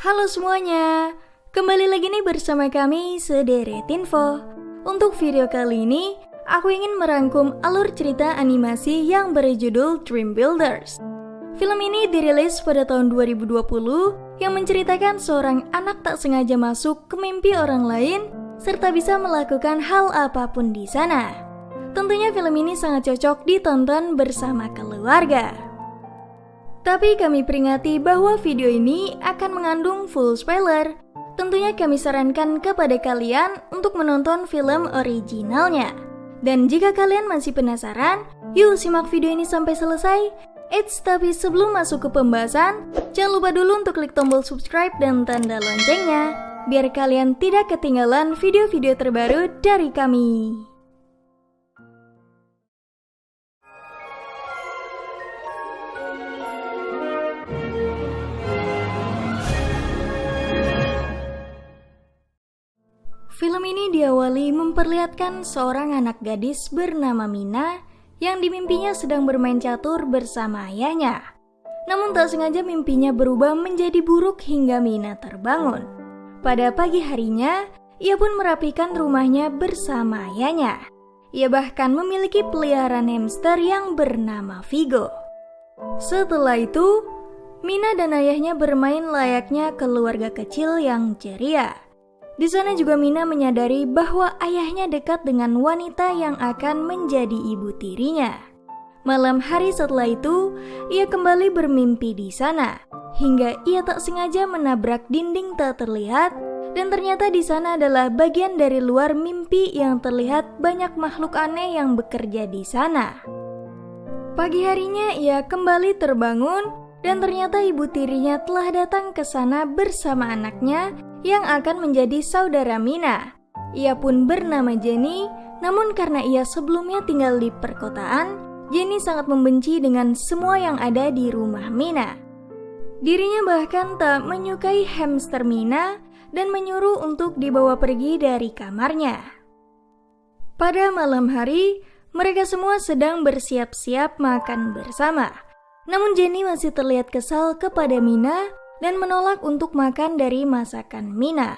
Halo semuanya, kembali lagi nih bersama kami Sederet Info. Untuk video kali ini, aku ingin merangkum alur cerita animasi yang berjudul Dream Builders. Film ini dirilis pada tahun 2020 yang menceritakan seorang anak tak sengaja masuk ke mimpi orang lain serta bisa melakukan hal apapun di sana. Tentunya film ini sangat cocok ditonton bersama keluarga. Tapi kami peringati bahwa video ini akan mengandung full spoiler. Tentunya kami sarankan kepada kalian untuk menonton film originalnya. Dan jika kalian masih penasaran, yuk simak video ini sampai selesai. Tapi sebelum masuk ke pembahasan, jangan lupa dulu untuk klik tombol subscribe dan tanda loncengnya, biar kalian tidak ketinggalan video-video terbaru dari kami. Film ini diawali memperlihatkan seorang anak gadis bernama Mina yang di mimpinya sedang bermain catur bersama ayahnya. Namun tak sengaja mimpinya berubah menjadi buruk hingga Mina terbangun. Pada pagi harinya, ia pun merapikan rumahnya bersama ayahnya. Ia bahkan memiliki peliharaan hamster yang bernama Vigo. Setelah itu, Mina dan ayahnya bermain layaknya keluarga kecil yang ceria. Di sana juga Mina menyadari bahwa ayahnya dekat dengan wanita yang akan menjadi ibu tirinya. Malam hari setelah itu, ia kembali bermimpi di sana, hingga ia tak sengaja menabrak dinding tak terlihat, dan ternyata di sana adalah bagian dari luar mimpi yang terlihat banyak makhluk aneh yang bekerja di sana. Pagi harinya ia kembali terbangun, dan ternyata ibu tirinya telah datang ke sana bersama anaknya yang akan menjadi saudara Mina. Ia pun bernama Jenny, namun karena ia sebelumnya tinggal di perkotaan, Jenny sangat membenci dengan semua yang ada di rumah Mina. Dirinya bahkan tak menyukai hamster Mina dan menyuruh untuk dibawa pergi dari kamarnya. Pada malam hari, mereka semua sedang bersiap-siap makan bersama. Namun Jenny masih terlihat kesal kepada Mina dan menolak untuk makan dari masakan Mina.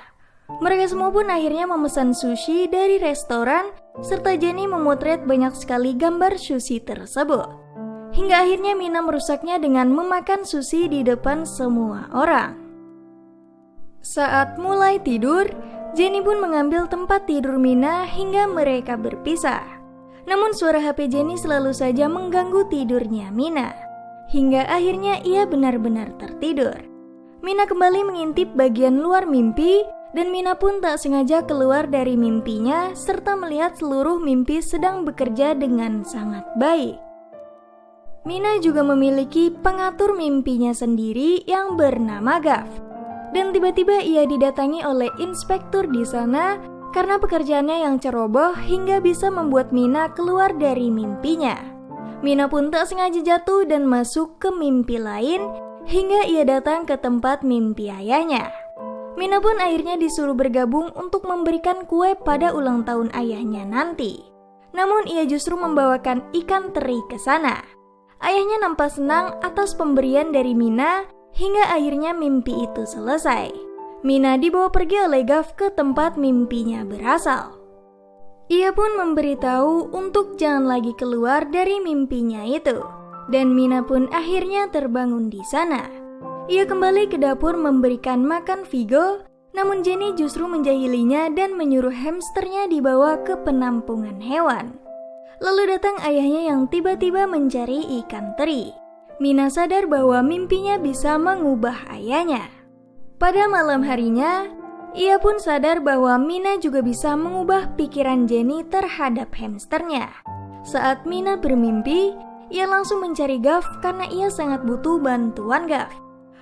Mereka semua pun akhirnya memesan sushi dari restoran, serta Jenny memotret banyak sekali gambar sushi tersebut. Hingga akhirnya Mina merusaknya dengan memakan sushi di depan semua orang. Saat mulai tidur, Jenny pun mengambil tempat tidur Mina hingga mereka berpisah. Namun suara HP Jenny selalu saja mengganggu tidurnya Mina, hingga akhirnya ia benar-benar tertidur. Mina kembali mengintip bagian luar mimpi, dan Mina pun tak sengaja keluar dari mimpinya serta melihat seluruh mimpi sedang bekerja dengan sangat baik. Mina juga memiliki pengatur mimpinya sendiri yang bernama Gav. Dan tiba-tiba ia didatangi oleh inspektur di sana karena pekerjaannya yang ceroboh hingga bisa membuat Mina keluar dari mimpinya. Mina pun tak sengaja jatuh dan masuk ke mimpi lain hingga ia datang ke tempat mimpi ayahnya. Mina pun akhirnya disuruh bergabung untuk memberikan kue pada ulang tahun ayahnya nanti. Namun ia justru membawakan ikan teri ke sana. Ayahnya nampak senang atas pemberian dari Mina hingga akhirnya mimpi itu selesai. Mina dibawa pergi oleh Gav ke tempat mimpinya berasal. Ia pun memberitahu untuk jangan lagi keluar dari mimpinya itu. Dan Mina pun akhirnya terbangun di sana. Ia kembali ke dapur memberikan makan Vigo, namun Jenny justru menjahilinya dan menyuruh hamsternya dibawa ke penampungan hewan. Lalu datang ayahnya yang tiba-tiba mencari ikan teri. Mina sadar bahwa mimpinya bisa mengubah ayahnya. Pada malam harinya, ia pun sadar bahwa Mina juga bisa mengubah pikiran Jenny terhadap hamsternya. Saat Mina bermimpi, ia langsung mencari Gav karena ia sangat butuh bantuan Gav.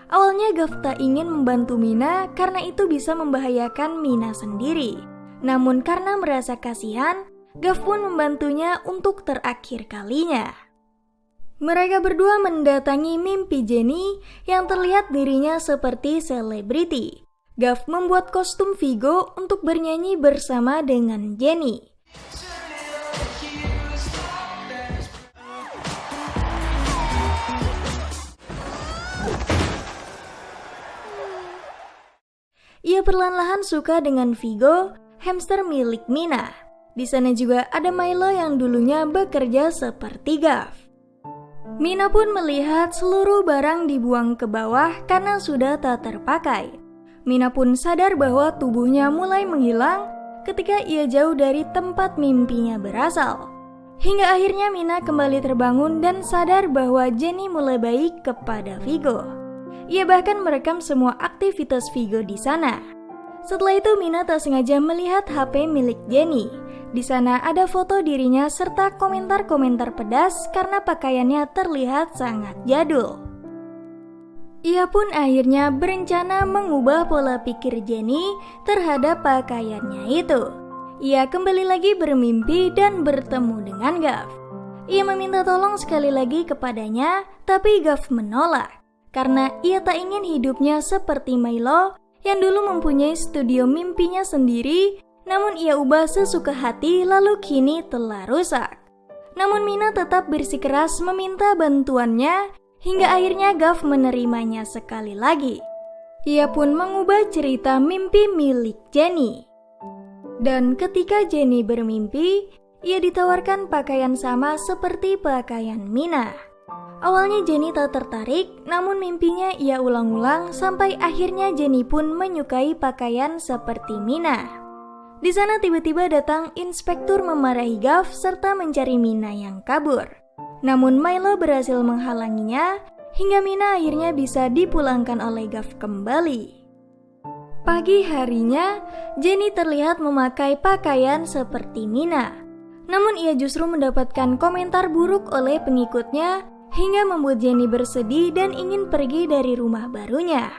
Awalnya Gav tak ingin membantu Mina karena itu bisa membahayakan Mina sendiri. Namun karena merasa kasihan, Gav pun membantunya untuk terakhir kalinya. Mereka berdua mendatangi mimpi Jenny yang terlihat dirinya seperti selebriti. Gav membuat kostum Vigo untuk bernyanyi bersama dengan Jenny. perlahan-lahan suka dengan Vigo, hamster milik Mina. Di sana juga ada Milo yang dulunya bekerja seperti Gav. Mina pun melihat seluruh barang dibuang ke bawah karena sudah tak terpakai. Mina pun sadar bahwa tubuhnya mulai menghilang ketika ia jauh dari tempat mimpinya berasal. Hingga akhirnya Mina kembali terbangun dan sadar bahwa Jenny mulai baik kepada Vigo. Ia bahkan merekam semua aktivitas Vigo di sana. Setelah itu Mina tak sengaja melihat HP milik Jenny. Di sana ada foto dirinya serta komentar-komentar pedas karena pakaiannya terlihat sangat jadul. Ia pun akhirnya berencana mengubah pola pikir Jenny terhadap pakaiannya itu. Ia kembali lagi bermimpi dan bertemu dengan Gav. Ia meminta tolong sekali lagi kepadanya, tapi Gav menolak. Karena ia tak ingin hidupnya seperti Milo yang dulu mempunyai studio mimpinya sendiri, namun ia ubah sesuka hati lalu kini telah rusak. Namun Mina tetap bersikeras meminta bantuannya, hingga akhirnya Gav menerimanya sekali lagi. Ia pun mengubah cerita mimpi milik Jenny. Dan ketika Jenny bermimpi, ia ditawarkan pakaian sama seperti pakaian Mina. Awalnya Jenny tak tertarik, namun mimpinya ia ulang-ulang sampai akhirnya Jenny pun menyukai pakaian seperti Mina. Di sana tiba-tiba datang inspektur memarahi Gav serta mencari Mina yang kabur. Namun Milo berhasil menghalanginya hingga Mina akhirnya bisa dipulangkan oleh Gav kembali. Pagi harinya, Jenny terlihat memakai pakaian seperti Mina. Namun ia justru mendapatkan komentar buruk oleh pengikutnya hingga membuat Jenny bersedih dan ingin pergi dari rumah barunya.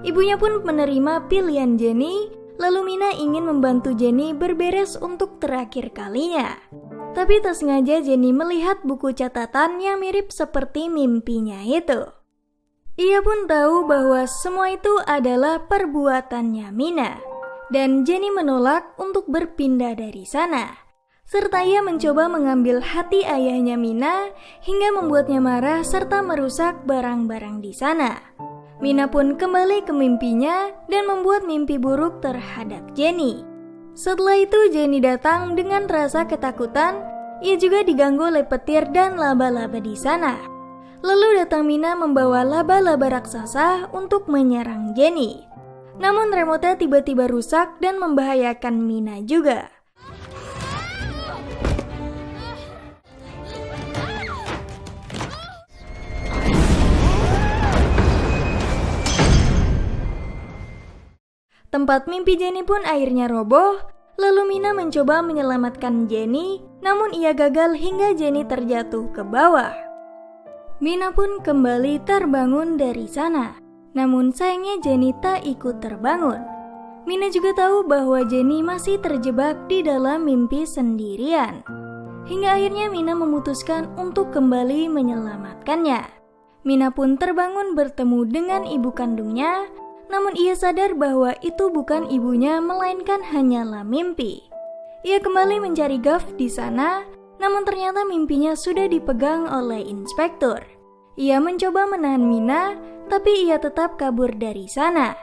Ibunya pun menerima pilihan Jenny, lalu Mina ingin membantu Jenny berberes untuk terakhir kalinya. Tapi tak sengaja Jenny melihat buku catatan yang mirip seperti mimpinya itu. Ia pun tahu bahwa semua itu adalah perbuatannya Mina, dan Jenny menolak untuk berpindah dari sana. Serta ia mencoba mengambil hati ayahnya Mina hingga membuatnya marah serta merusak barang-barang di sana. Mina pun kembali ke mimpinya dan membuat mimpi buruk terhadap Jenny. Setelah itu Jenny datang dengan rasa ketakutan, ia juga diganggu oleh petir dan laba-laba di sana. Lalu datang Mina membawa laba-laba raksasa untuk menyerang Jenny. Namun remote tiba-tiba rusak dan membahayakan Mina juga. Tempat mimpi Jenny pun akhirnya roboh, lalu Mina mencoba menyelamatkan Jenny, namun ia gagal hingga Jenny terjatuh ke bawah. Mina pun kembali terbangun dari sana, namun sayangnya Jenny tak ikut terbangun. Mina juga tahu bahwa Jenny masih terjebak di dalam mimpi sendirian. Hingga akhirnya Mina memutuskan untuk kembali menyelamatkannya. Mina pun terbangun bertemu dengan ibu kandungnya, namun ia sadar bahwa itu bukan ibunya melainkan hanyalah mimpi. Ia kembali mencari Gav di sana, namun ternyata mimpinya sudah dipegang oleh inspektur. Ia mencoba menahan Mina, tapi ia tetap kabur dari sana.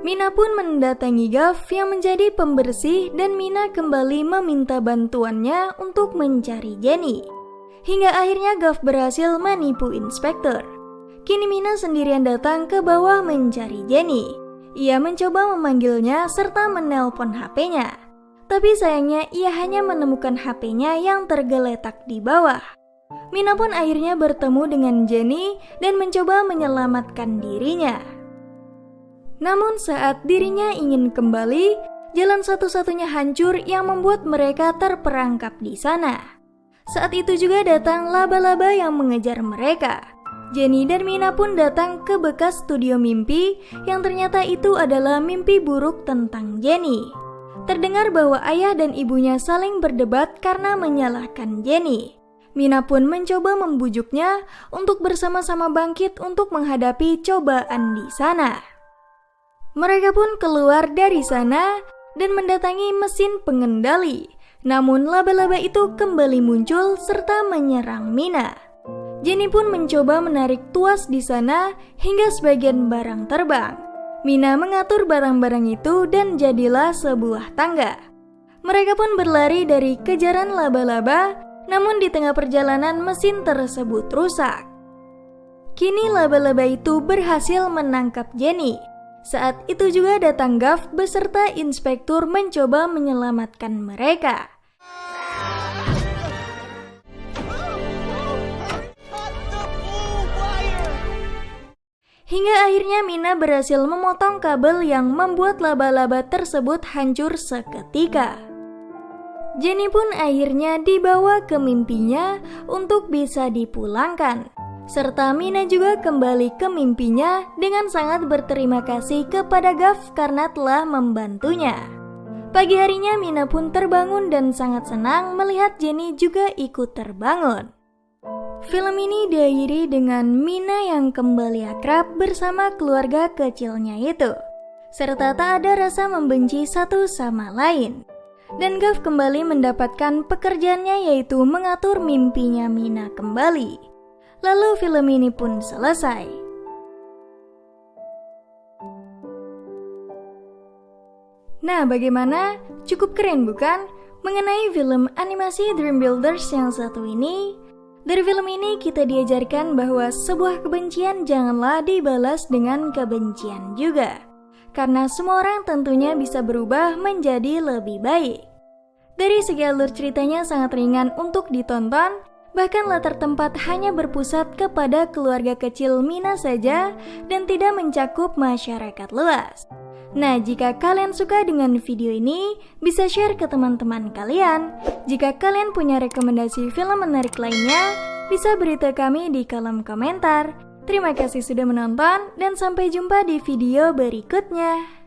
Mina pun mendatangi Gav yang menjadi pembersih dan Mina kembali meminta bantuannya untuk mencari Jenny. Hingga akhirnya Gav berhasil menipu inspektur. Kini Mina sendirian datang ke bawah mencari Jenny. Ia mencoba memanggilnya serta menelpon HP-nya. Tapi sayangnya ia hanya menemukan HP-nya yang tergeletak di bawah. Mina pun akhirnya bertemu dengan Jenny dan mencoba menyelamatkan dirinya. Namun saat dirinya ingin kembali, jalan satu-satunya hancur yang membuat mereka terperangkap di sana. Saat itu juga datang laba-laba yang mengejar mereka. Jenny dan Mina pun datang ke bekas studio mimpi yang ternyata itu adalah mimpi buruk tentang Jenny. Terdengar bahwa ayah dan ibunya saling berdebat karena menyalahkan Jenny. Mina pun mencoba membujuknya untuk bersama-sama bangkit untuk menghadapi cobaan di sana. Mereka pun keluar dari sana dan mendatangi mesin pengendali. Namun laba-laba itu kembali muncul serta menyerang Mina. Jenny pun mencoba menarik tuas di sana hingga sebagian barang terbang. Mina mengatur barang-barang itu dan jadilah sebuah tangga. Mereka pun berlari dari kejaran laba-laba, namun di tengah perjalanan mesin tersebut rusak. Kini laba-laba itu berhasil menangkap Jenny. Saat itu juga datang Gav beserta inspektur mencoba menyelamatkan mereka. Hingga akhirnya Mina berhasil memotong kabel yang membuat laba-laba tersebut hancur seketika. Jenny pun akhirnya dibawa ke mimpinya untuk bisa dipulangkan. Serta Mina juga kembali ke mimpinya dengan sangat berterima kasih kepada Gav karena telah membantunya. Pagi harinya Mina pun terbangun dan sangat senang melihat Jenny juga ikut terbangun. Film ini diakhiri dengan Mina yang kembali akrab bersama keluarga kecilnya itu, serta tak ada rasa membenci satu sama lain. Dan Gav kembali mendapatkan pekerjaannya yaitu mengatur mimpinya Mina kembali. Lalu film ini pun selesai. Nah, bagaimana? Cukup keren bukan? Mengenai film animasi Dream Builders yang satu ini, dari film ini kita diajarkan bahwa sebuah kebencian janganlah dibalas dengan kebencian juga. Karena semua orang tentunya bisa berubah menjadi lebih baik. Dari segi alur ceritanya sangat ringan untuk ditonton, bahkan latar tempat hanya berpusat kepada keluarga kecil Mina saja dan tidak mencakup masyarakat luas. Nah, jika kalian suka dengan video ini, bisa share ke teman-teman kalian. Jika kalian punya rekomendasi film menarik lainnya, bisa beritahu kami di kolom komentar. Terima kasih sudah menonton, dan sampai jumpa di video berikutnya.